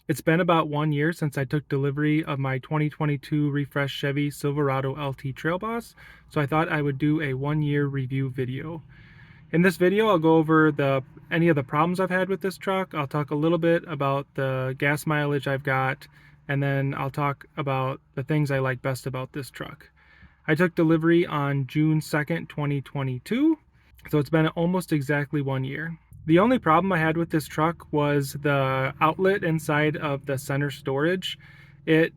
It's been about 1 year since I took delivery of my 2022 refreshed Chevy Silverado LT Trail Boss, so I thought I would do a 1 year review video. In this video, I'll go over any of the problems I've had with this truck. I'll talk a little bit about the gas mileage I've got, and then I'll talk about the things I like best about this truck. I took delivery on June 2nd, 2022, so it's been almost exactly 1 year. The only problem I had with this truck was the outlet inside of the center storage. It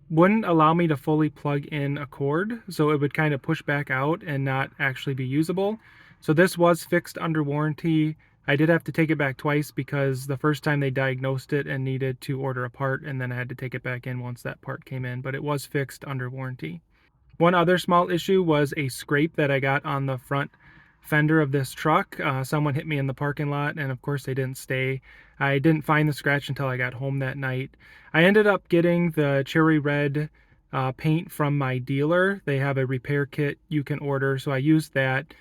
wouldn't allow me to fully plug in a cord, so it would kind of push back out and not actually be usable. So this was fixed under warranty. I did have to take it back twice because the first time they diagnosed it and needed to order a part, and then I had to take it back in once that part came in, but it was fixed under warranty. One other small issue was a scrape that I got on the front fender of this truck. Someone hit me in the parking lot, and of course they didn't stay. I didn't find the scratch until I got home that night. I ended up getting the cherry red paint from my dealer. They have a repair kit you can order, so I used that.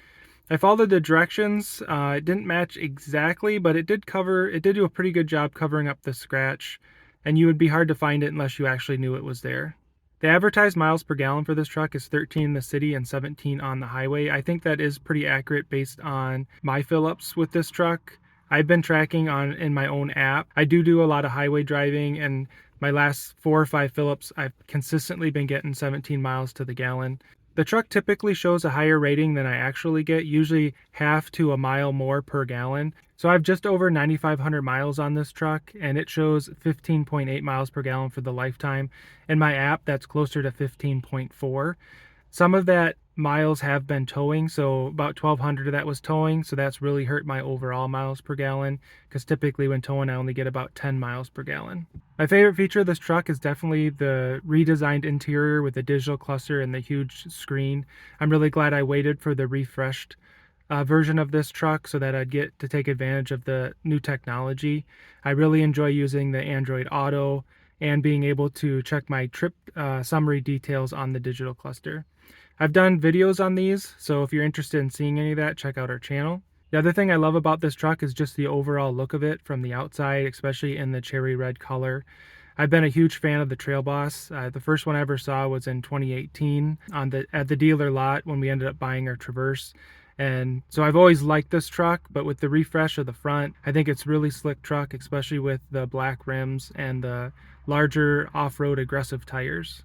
I followed the directions. It didn't match exactly, but it did do a pretty good job covering up the scratch, and you would be hard to find it unless you actually knew it was there. The advertised miles per gallon for this truck is 13 in the city and 17 on the highway. I think that is pretty accurate based on my fill-ups with this truck. I've been tracking in my own app. I do a lot of highway driving, and my last 4 or 5 fill-ups, I've consistently been getting 17 miles to the gallon. The truck typically shows a higher rating than I actually get, usually half to a mile more per gallon. So I have just over 9,500 miles on this truck, and it shows 15.8 miles per gallon for the lifetime. In my app, that's closer to 15.4. Some of that miles have been towing, so about 1,200 of that was towing, so that's really hurt my overall miles per gallon, because typically when towing I only get about 10 miles per gallon. My favorite feature of this truck is definitely the redesigned interior with the digital cluster and the huge screen. I'm really glad I waited for the refreshed version of this truck so that I'd get to take advantage of the new technology. I really enjoy using the Android Auto and being able to check my trip summary details on the digital cluster. I've done videos on these, so if you're interested in seeing any of that, check out our channel. The other thing I love about this truck is just the overall look of it from the outside, especially in the cherry red color. I've been a huge fan of the Trail Boss. The first one I ever saw was in 2018 at the dealer lot when we ended up buying our Traverse. And so I've always liked this truck, but with the refresh of the front, I think it's a really slick truck, especially with the black rims and the larger off-road aggressive tires.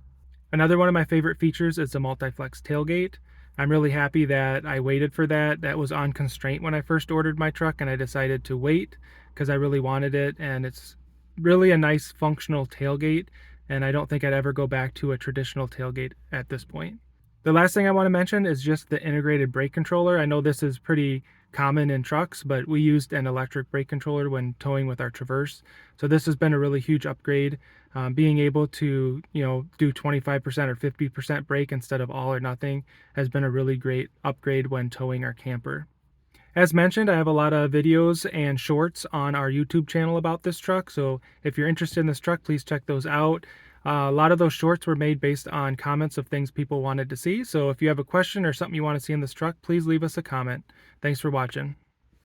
Another one of my favorite features is the multi-flex tailgate. I'm really happy that I waited for that. That was on constraint when I first ordered my truck, and I decided to wait because I really wanted it, and it's really a nice functional tailgate, and I don't think I'd ever go back to a traditional tailgate at this point. The last thing I want to mention is just the integrated brake controller. I know this is pretty common in trucks, but we used an electric brake controller when towing with our Traverse. So this has been a really huge upgrade. Being able to, do 25% or 50% brake instead of all or nothing has been a really great upgrade when towing our camper. As mentioned, I have a lot of videos and shorts on our YouTube channel about this truck, so if you're interested in this truck, please check those out. A lot of those shorts were made based on comments of things people wanted to see, so if you have a question or something you want to see in this truck, please leave us a comment. Thanks for watching.